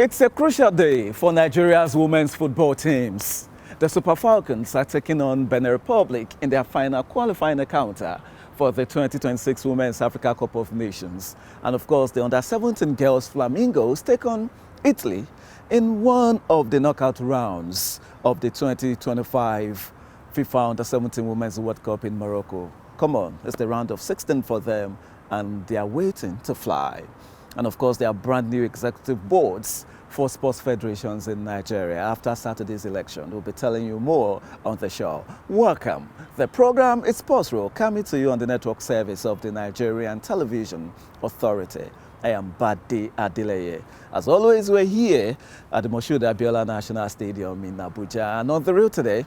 It's a crucial day for Nigeria's women's football teams. The Super Falcons are taking on Benin Republic in their final qualifying encounter for the 2026 Women's Africa Cup of Nations. And of course, the under-17 girls Flamingos take on Italy in one of the knockout rounds of the 2025 FIFA Under-17 Women's World Cup in Morocco. Come on, it's the round of 16 for them, and they are waiting to fly. And of course, there are brand new executive boards for sports federations in Nigeria after Saturday's election. We'll be telling you more on the show. Welcome. The program is Sports Row, coming to you on the network service of the Nigerian Television Authority. I am Bade Adeleye. As always, we're here at the Bade Adeleye National Stadium in Abuja. And on the road today,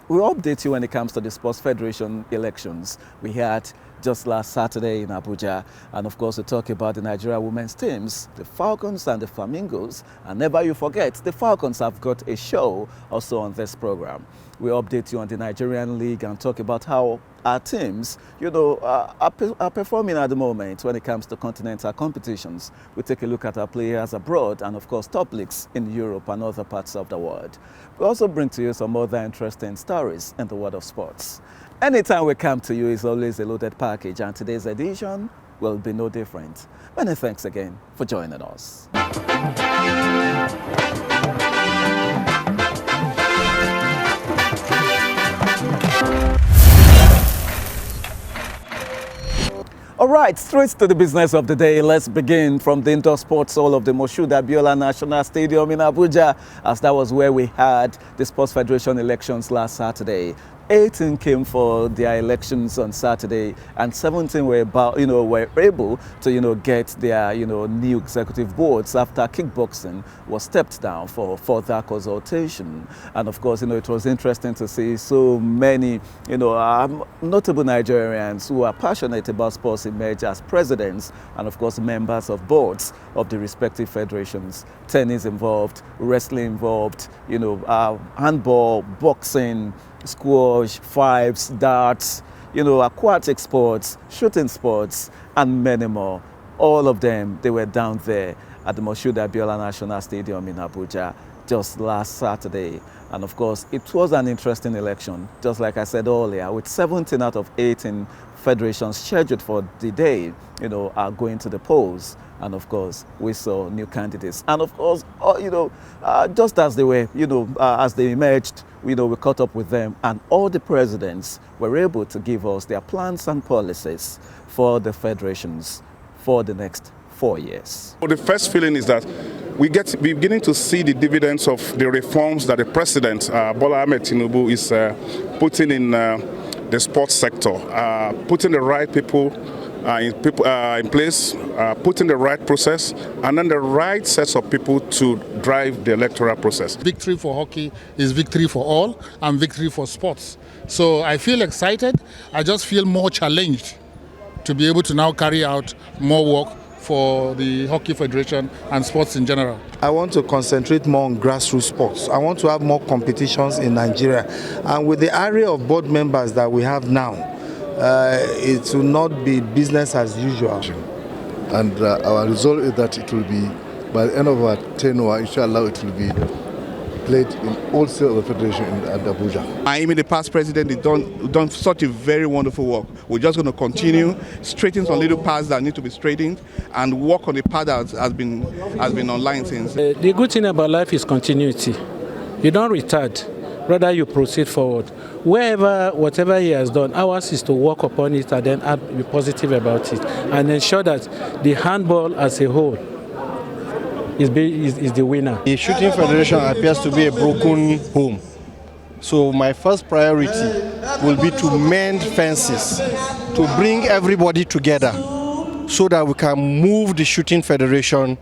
we'll update you when it comes to the Sports Federation elections we had just last Saturday in Abuja. And of course, we talk about the Nigeria women's teams, the Falcons and the Flamingos. And never you forget, the Falcons have got a show also on this program. We update you on the Nigerian League and talk about how our teams, are performing at the moment when it comes to continental competitions. We take a look at our players abroad and, of course, top leagues in Europe and other parts of the world. We also bring to you some other interesting stories in the world of sports. Anytime we come to you is always a loaded package, and today's edition will be no different. Many thanks again for joining us. All right, straight to the business of the day. Let's begin from the indoor sports hall of the Bade Adeleye National Stadium in Abuja, as that was where we had the Sports Federation elections last Saturday. 18 came for their elections on Saturday, and 17 were able to get their new executive boards after kickboxing was stepped down for further consultation. And of course, it was interesting to see so many notable Nigerians who are passionate about sports emerge as presidents and of course members of boards of the respective federations. Tennis involved, wrestling involved, handball, boxing, squash, fives, darts, aquatic sports, shooting sports, and many more. All of them, they were down there at the Bade Adeleye National Stadium in Abuja just last Saturday. And of course, it was an interesting election, just like I said earlier, with 17 out of 18 federations scheduled for the day, are going to the polls. And of course, we saw new candidates. And of course, just as they were, as they emerged, we caught up with them, and all the presidents were able to give us their plans and policies for the federations for the next 4 years. Well, the first feeling is that we're beginning to see the dividends of the reforms that the president, Bola Ahmed Tinubu, is putting in the sports sector, putting the right people in place, putting the right process, and then the right sets of people to drive the electoral process. Victory for hockey is victory for all and victory for sports. So I feel excited. I just feel more challenged to be able to now carry out more work for the Hockey Federation and sports in general. I want to concentrate more on grassroots sports. I want to have more competitions in Nigeria. And with the array of board members that we have now, it will not be business as usual. And our result is that it will be, by the end of our tenure, inshallah, it will be played in all states of the Federation in Abuja. I am the past president. They've done such a very wonderful work. We're just going to continue, straighten some little paths that need to be straightened, and work on the path that has been online since. The good thing about life is continuity. You don't retard. Rather, you proceed forward. Whatever he has done, ours is to work upon it and then be positive about it and ensure that the handball as a whole is the winner. The Shooting Federation appears to be a broken home. So my first priority will be to mend fences, to bring everybody together so that we can move the Shooting Federation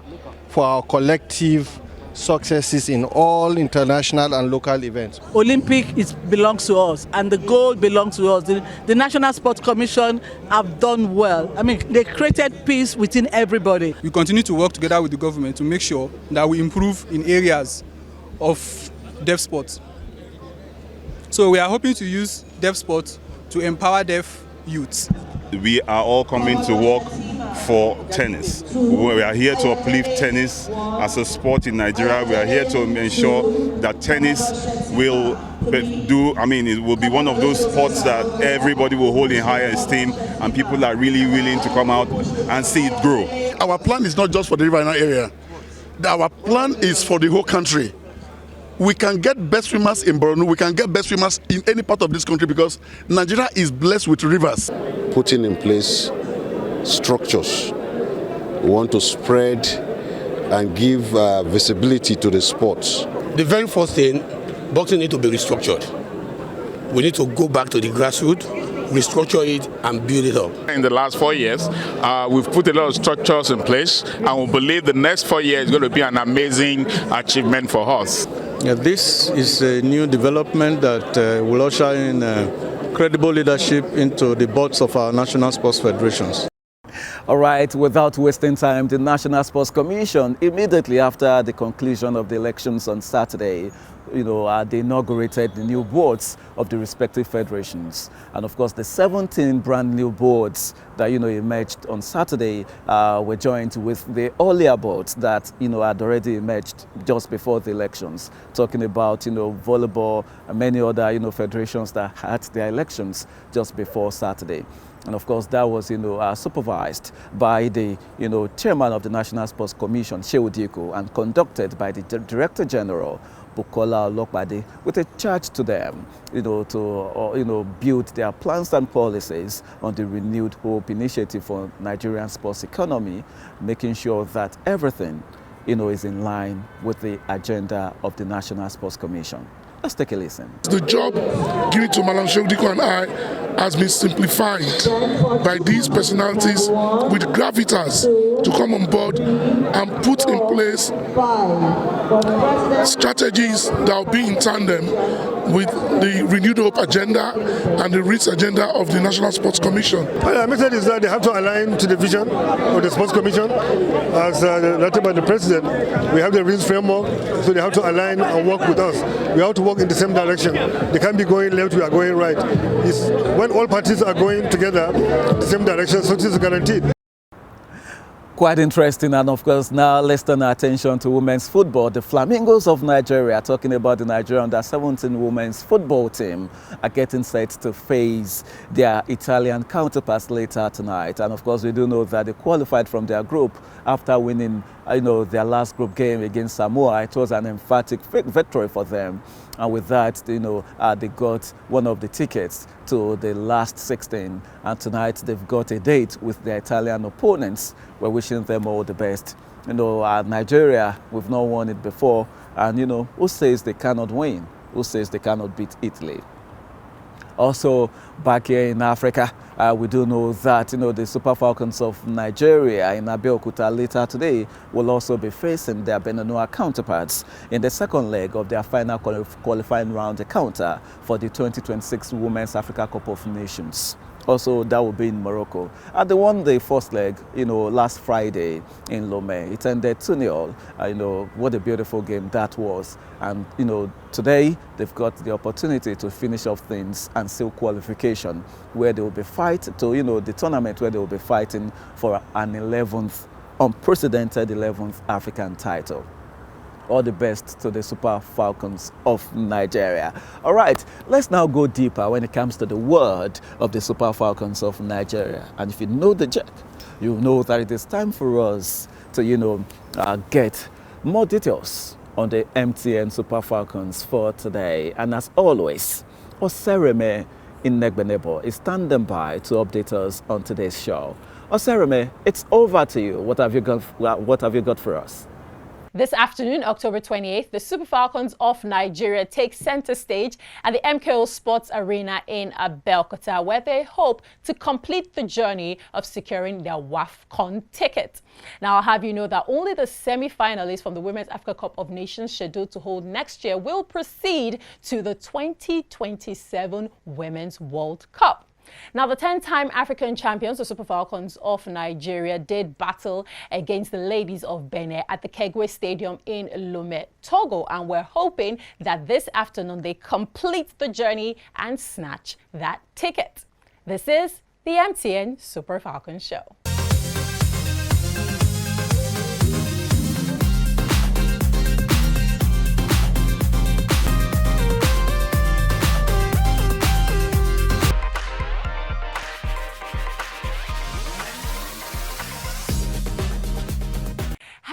for our collective successes in all international and local events. Olympic belongs to us, and the gold belongs to us. The National Sports Commission have done well. I mean, they created peace within everybody. We continue to work together with the government to make sure that we improve in areas of deaf sports. So we are hoping to use deaf sports to empower deaf youths. We are all coming to work for tennis. We are here to uplift tennis as a sport in Nigeria. We are here to ensure that tennis will it will be one of those sports that everybody will hold in higher esteem, and people are really willing to come out and see it grow. Our plan is not just for the riverine area. Our plan is for the whole country. We can get best swimmers in Borno, we can get best swimmers in any part of this country because Nigeria is blessed with rivers. Putting in place structures. We want to spread and give visibility to the sports. The very first thing, boxing needs to be restructured. We need to go back to the grassroots, restructure it and build it up. In the last 4 years, we've put a lot of structures in place, and we believe the next 4 years is going to be an amazing achievement for us. This is a new development that will usher in credible leadership into the boards of our national sports federations. All right, without wasting time, the National Sports Commission, immediately after the conclusion of the elections on Saturday, they inaugurated the new boards of the respective federations. And of course, the 17 brand new boards that, emerged on Saturday were joined with the earlier boards that, had already emerged just before the elections, talking about, volleyball and many other, federations that had their elections just before Saturday. And of course, that was, supervised by the, chairman of the National Sports Commission, Shehu Diko, and conducted by the Director General, Bukola Olokbade, with a charge to them, to build their plans and policies on the Renewed Hope initiative for Nigerian sports economy, making sure that everything, is in line with the agenda of the National Sports Commission. Let's take a listen. The job given to Madam Shehu Diko and I has been simplified by these personalities with gravitas to come on board and put in place strategies that will be in tandem with the Renewed Hope agenda and the REITs agenda of the National Sports Commission. My message is that they have to align to the vision of the Sports Commission. As noted by the President, we have the REITs framework, so they have to align and work with us. We have to work in the same direction. They can't be going left, we are going right. It's when all parties are going together, the same direction, success is guaranteed. Quite interesting, and of course now let's turn our attention to women's football. The Flamingos of Nigeria, talking about the Nigerian under-17 women's football team, are getting set to face their Italian counterparts later tonight. And of course we do know that they qualified from their group after winning their last group game against Samoa. It was an emphatic victory for them. And with that, they got one of the tickets to the last 16. And tonight they've got a date with their Italian opponents. We're wishing them all the best. Nigeria, we've not won it before. And, who says they cannot win? Who says they cannot beat Italy? Also, back here in Africa, we do know that the Super Falcons of Nigeria in Abeokuta later today will also be facing their Benanoa counterparts in the second leg of their final qualifying round encounter for the 2026 Women's Africa Cup of Nations. Also, that will be in Morocco. They won the first leg, last Friday in Lomé. It ended 2-0. What a beautiful game that was. And, today they've got the opportunity to finish off things and seal qualification, where they will be fighting to, the tournament where they will be fighting for an unprecedented 11th African title. All the best to the Super Falcons of Nigeria. All right, let's now go deeper when it comes to the world of the Super Falcons of Nigeria. And if you know the jerk, you know that it is time for us to, get more details on the MTN Super Falcons for today. And as always, Osereme Inegbenebo is standing by to update us on today's show. Osereme, it's over to you. What have you got for us? This afternoon, October 28th, the Super Falcons of Nigeria take center stage at the MKO Sports Arena in Abeokuta, where they hope to complete the journey of securing their WAFCON ticket. Now, I'll have you know that only the semi-finalists from the Women's Africa Cup of Nations, scheduled to hold next year, will proceed to the 2027 Women's World Cup. Now, the 10-time African champions, the Super Falcons of Nigeria, did battle against the ladies of Benin at the Kegwe Stadium in Lomé, Togo, and we're hoping that this afternoon they complete the journey and snatch that ticket. This is the MTN Super Falcons Show.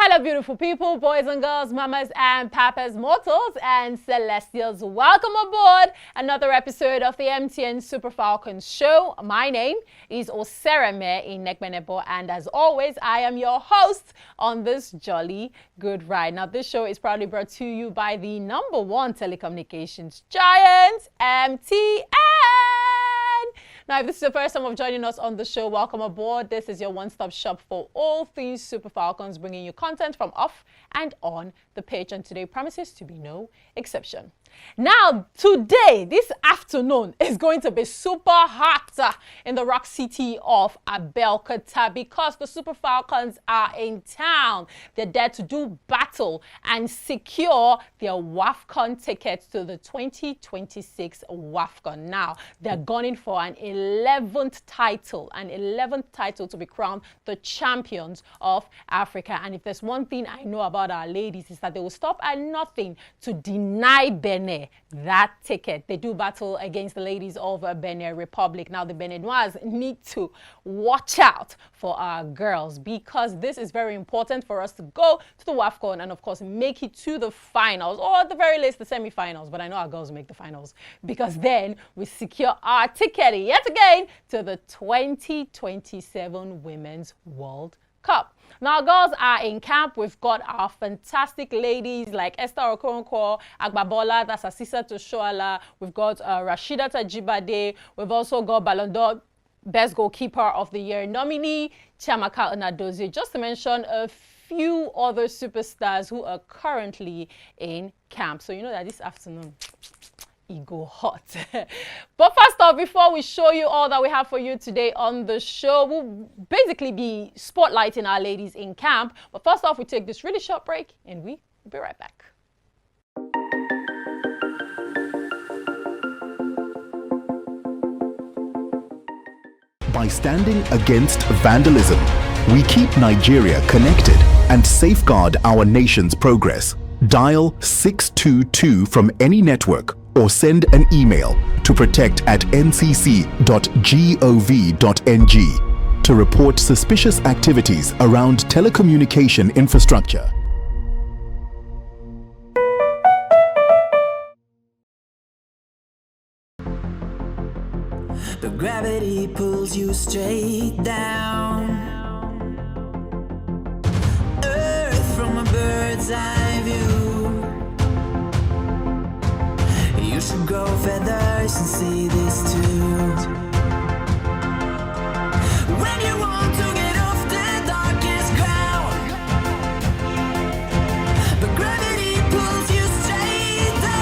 Hello, beautiful people, boys and girls, mamas and papas, mortals and celestials. Welcome aboard another episode of the MTN Super Falcons show. My name is Osereme Inekbenebo, and as always, I am your host on this jolly good ride. Now, this show is proudly brought to you by the #1 telecommunications giant, MTN. Now, if this is the first time of joining us on the show, welcome aboard. This is your one-stop shop for all things Super Falcons, bringing you content from off and on the pitch. And today promises to be no exception. Now, today, this afternoon, is going to be super hot in the rock city of Abeokuta because the Super Falcons are in town. They're there to do battle and secure their WAFCON tickets to the 2026 WAFCON. Now, they're gunning for an 11th title to be crowned the champions of Africa. And if there's one thing I know about our ladies is that they will stop at nothing to deny Benin that ticket. They do battle against the ladies of Benin Republic. Now, the Beninois need to watch out for our girls because this is very important for us to go to the WAFCON and, of course, make it to the finals or at the very least the semi-finals. But I know our girls make the finals because then we secure our ticket yet again to the 2027 Women's World Cup. Now, girls are in camp. We've got our fantastic ladies like Esther Okonkwo, Agbabola, that's Asisa Toshoala. We've got Rashida Tajibade. We've also got Ballon d'Or Best Goalkeeper of the Year nominee, Chiamaka Nnadozie, just to mention a few other superstars who are currently in camp. So you know that this afternoon, it go hot. But first off, before we show you all that we have for you today on the show, we'll basically be spotlighting our ladies in camp. But first off, we take this really short break and we will be right back. By standing against vandalism, we keep Nigeria connected and safeguard our nation's progress. Dial 622 from any network or send an email to protect@ncc.gov.ng to report suspicious activities around telecommunication infrastructure. But gravity pulls you straight down. Earth from a bird's eye view. You should grow feathers and see this too. When you want to get off the darkest ground, but gravity pulls you straight down.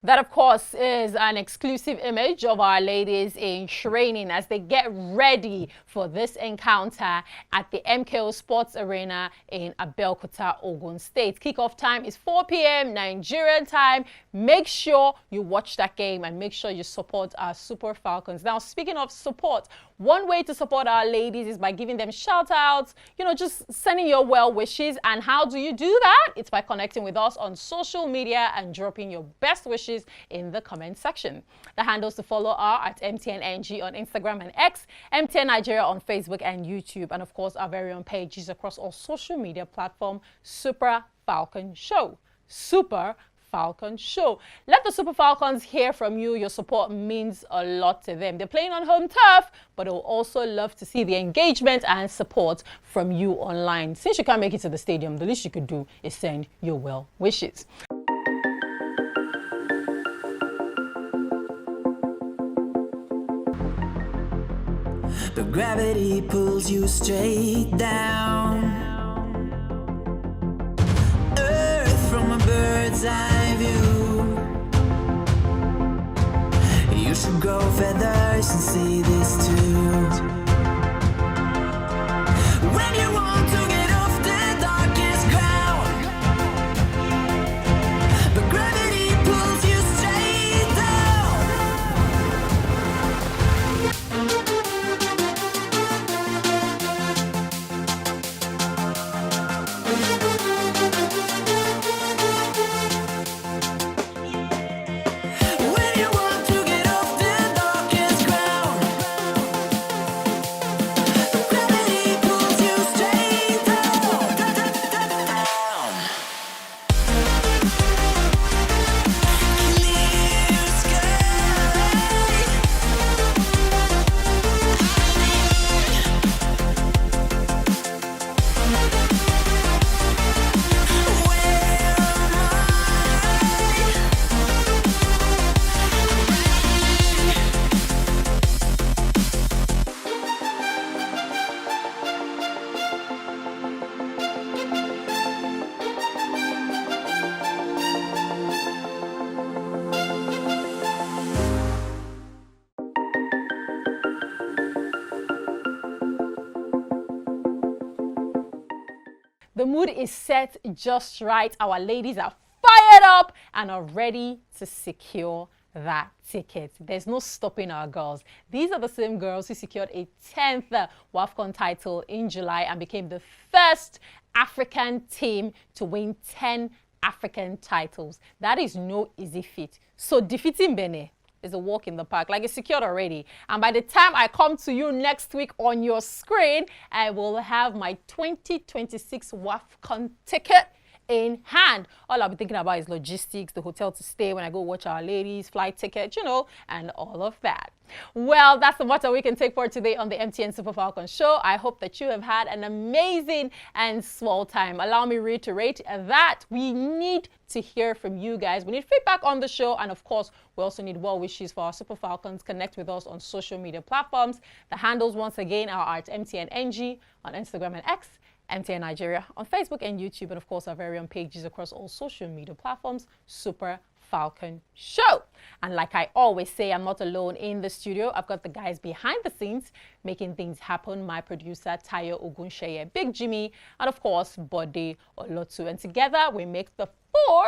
That, of course, is an exclusive image of our ladies in training as they get ready for this encounter at the MKO Sports Arena in Abeokuta, Ogun State. Kickoff time is 4 p.m. Nigerian time. Make sure you watch that game and make sure you support our Super Falcons. Now, speaking of support, one way to support our ladies is by giving them shout outs, just sending your well wishes. And how do you do that? It's by connecting with us on social media and dropping your best wishes in the comment section. The handles to follow are at MTNNG on Instagram and X, MTN Nigeria on Facebook and YouTube, and of course our very own pages across all social media platforms, Super Falcon Show. Super Falcon Show. Let the Super Falcons hear from you. Your support means a lot to them. They're playing on home turf, but they'll also love to see the engagement and support from you online. Since you can't make it to the stadium, the least you could do is send your well wishes. But gravity pulls you straight down. Earth from a bird's eye view. You should grow feathers and see this too. When you want to get off the darkest ground, mood is set just right. Our ladies are fired up and are ready to secure that ticket. There's no stopping our girls. These are the same girls who secured a 10th WAFCON title in July and became the first African team to win 10 African titles. That is no easy feat. So defeating Benin is a walk in the park, like it's secured already. And by the time I come to you next week on your screen, I will have my 2026 WAFCON ticket in hand. All I'll be thinking about is logistics, the hotel to stay when I go watch our ladies, flight ticket, you know, and all of that. Well, that's the matter we can take for today on the MTN Super Falcon Show. I hope that you have had an amazing and swell time. Allow me to reiterate that we need to hear from you guys. We need feedback on the show, and of course, we also need well wishes for our Super Falcons. Connect with us on social media platforms. The handles, once again, are at MTNNG on Instagram and X, MTN Nigeria on Facebook and YouTube, and of course our very own pages across all social media platforms, Super Falcon Show. And like I always say, I'm not alone in the studio. I've got the guys behind the scenes making things happen. My producer, Tayo Ogunsheye, Big Jimmy, and of course, Bade Adeleye. And together we make the 4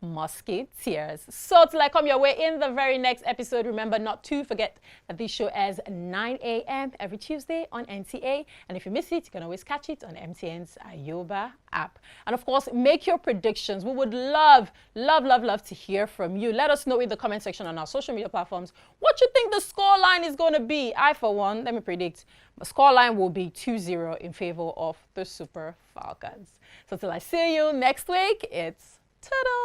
Musketeers. So till I come your way in the very next episode, remember not to forget that this show airs 9 a.m. every Tuesday on NTA. And if you miss it, you can always catch it on MTN's Ayoba app. And of course, make your predictions. We would love to hear from you. Let us know in the comment section on our social media platforms what you think the scoreline is going to be. I, for one, let me predict, the scoreline will be 2-0 in favor of the Super Falcons. So till I see you next week, it's ta-da!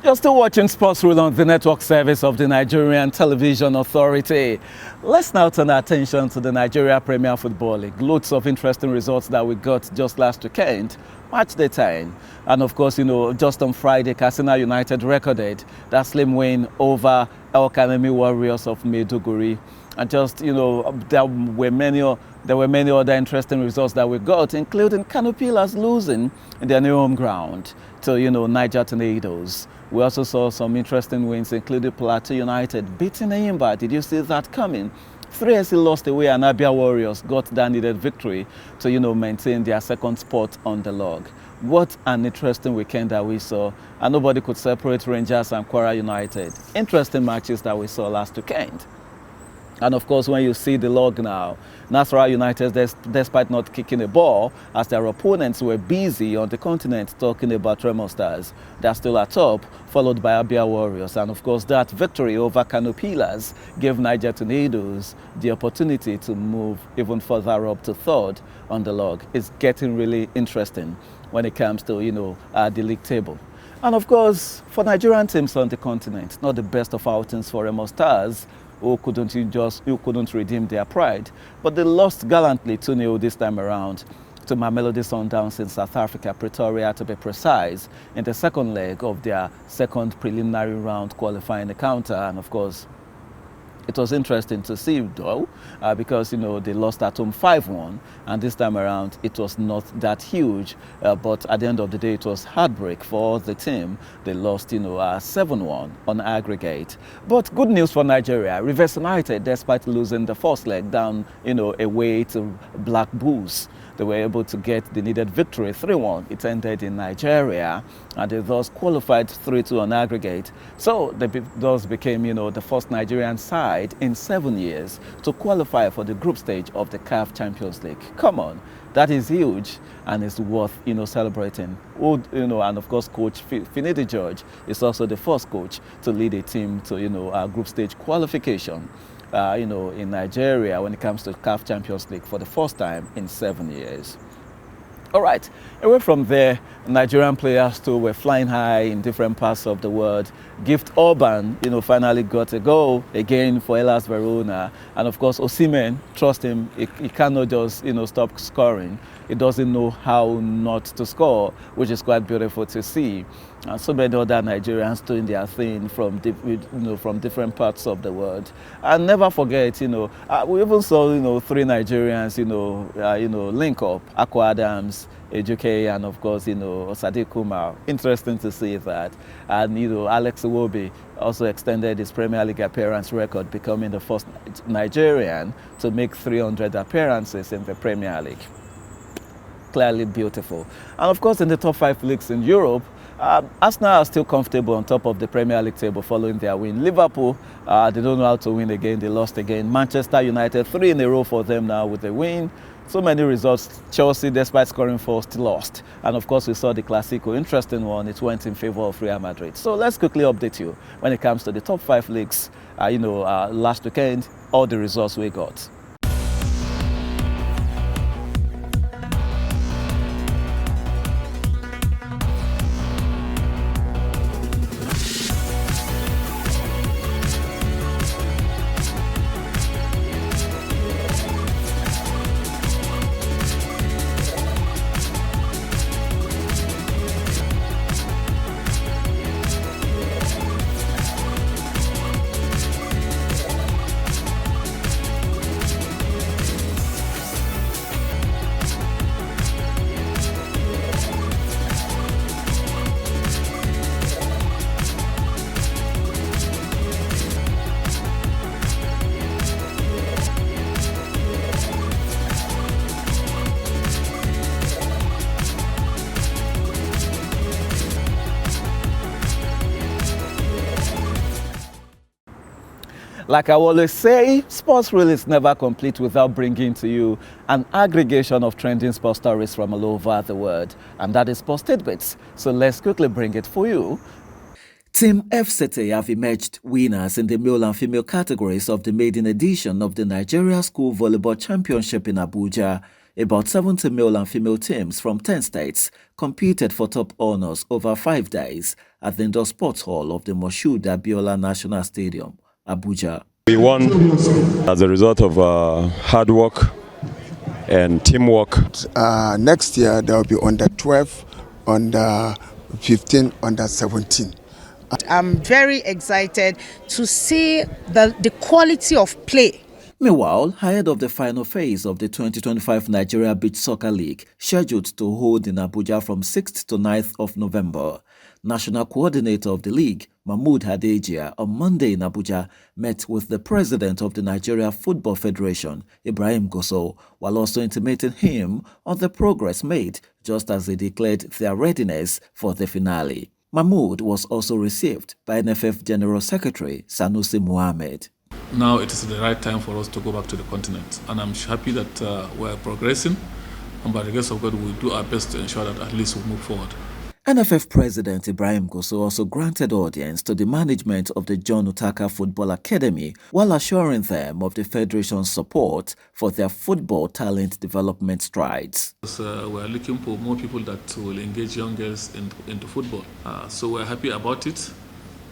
You're still watching Sports Rule on the network service of the Nigerian Television Authority. Let's now turn our attention to the Nigeria Premier Football League. Loads of interesting results that we got just last weekend. Match day 10. And of course, you know, just on Friday, Katsina United recorded that slim win over El Kanemi Warriors of Maiduguri. And just, you know, there were many other interesting results that we got, including Kano Pillars losing in their new home ground to, you know, Niger Tornadoes. We also saw some interesting wins, including Plateau United beating Ayimba. Did you see that coming? 3SC lost away and Abia Warriors got that needed victory to, you know, maintain their second spot on the log. What an interesting weekend that we saw. And nobody could separate Rangers and Kwara United. Interesting matches that we saw last weekend. And of course, when you see the log now, Nasarawa United, despite not kicking a ball, as their opponents were busy on the continent talking about Remo Stars, they're still at top, followed by Abia Warriors. And of course, that victory over Kano Pillars gave Niger Tornadoes the opportunity to move even further up to third on the log. It's getting really interesting when it comes to, you know, the league table. And of course, for Nigerian teams on the continent, not the best of outings for Remo Stars, who couldn't redeem their pride. But they lost gallantly 2-0 this time around to Mamelodi Sundowns in South Africa, Pretoria to be precise, in the second leg of their second preliminary round qualifying encounter. And of course, it was interesting to see, though, because, you know, they lost at home 5-1, and this time around it was not that huge, but at the end of the day it was heartbreak for the team. They lost, you know, 7-1 on aggregate. But good news for Nigeria. Rivers United, despite losing the first leg down, you know, away to Black Bulls, they were able to get the needed victory, 3-1. It ended in Nigeria, and they thus qualified 3-2 on aggregate. So they thus became, you know, the first Nigerian side in 7 years to qualify for the group stage of the CAF Champions League. Come on, that is huge, and it's worth, you know, celebrating. You know, and of course, Coach Finidi George is also the first coach to lead a team to, you know, group stage qualification. You know, in Nigeria when it comes to CAF Champions League for the first time in 7 years. All right, away from there, Nigerian players too were flying high in different parts of the world. Gift Orban, finally got a goal again for Hellas Verona. And of course, Osimhen, trust him, he cannot just, stop scoring. He doesn't know how not to score, which is quite beautiful to see. And so many other Nigerians doing their thing from different parts of the world. And never forget, we even saw, 3 Nigerians, link up, Akwa Adams, Ejuke, and of course, Sadiq Kumar. Interesting to see that. And, Alex Iwobi also extended his Premier League appearance record, becoming the first Nigerian to make 300 appearances in the Premier League. Clearly beautiful. And of course, in the top 5 leagues in Europe, Arsenal are still comfortable on top of the Premier League table following their win. Liverpool, they don't know how to win again. They lost again. Manchester United, 3 in a row for them now with a win. So many results. Chelsea, despite scoring 4, still lost. And of course, we saw the Clasico, interesting one. It went in favor of Real Madrid. So let's quickly update you when it comes to the top 5 leagues. Last weekend, all the results we got. Like I always say, sports reel is never complete without bringing to you an aggregation of trending sports stories from all over the world. And that is Sports Tidbits. So let's quickly bring it for you. Team FCT have emerged winners in the male and female categories of the maiden edition of the Nigeria School Volleyball Championship in Abuja. About 70 male and female teams from 10 states competed for top honors over 5 days at the Indoor Sports Hall of the Moshood Abiola National Stadium, Abuja. We won as a result of hard work and teamwork. Next year there will be under 12, under 15, under 17. I'm very excited to see the quality of play. Meanwhile, ahead of the final phase of the 2025 Nigeria Beach Soccer League, scheduled to hold in Abuja from 6th to 9th of November, National Coordinator of the league, Mahmood Hadejia, on Monday in Abuja, met with the President of the Nigeria Football Federation, Ibrahim Goso, while also intimating him on the progress made, just as they declared their readiness for the finale. Mahmood was also received by NFF General Secretary Sanusi Mohammed. Now it is the right time for us to go back to the continent, and I'm happy that we're progressing, and by the grace of God we'll do our best to ensure that at least we move forward. NFF President Ibrahim Goso also granted audience to the management of the John Utaka Football Academy while assuring them of the Federation's support for their football talent development strides. We're looking for more people that will engage young girls into football. So we're happy about it,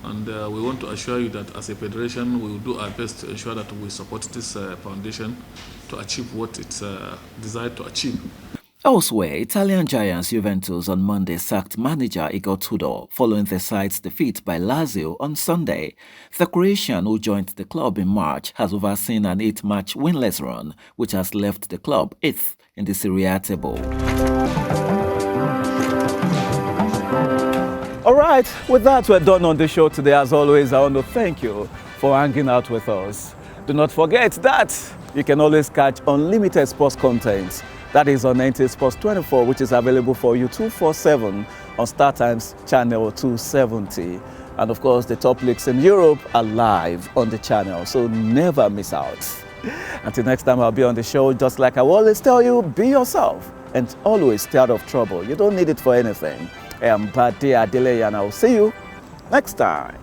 and we want to assure you that as a federation we will do our best to ensure that we support this foundation to achieve what it's desired to achieve. Elsewhere, Italian giants Juventus on Monday sacked manager Igor Tudor following the side's defeat by Lazio on Sunday. The Croatian, who joined the club in March, has overseen an 8-match winless run, which has left the club 8th in the Serie A table. All right, with that, we're done on the show today. As always, I want to thank you for hanging out with us. Do not forget that you can always catch unlimited sports content. That is on 90 Sports 24, which is available for you 24/7 on StarTimes channel 270. And of course, the top leagues in Europe are live on the channel, so never miss out. Until next time I'll be on the show, just like I always tell you, be yourself and always stay out of trouble. You don't need it for anything. I am Bade Adeleye, and I'll see you next time.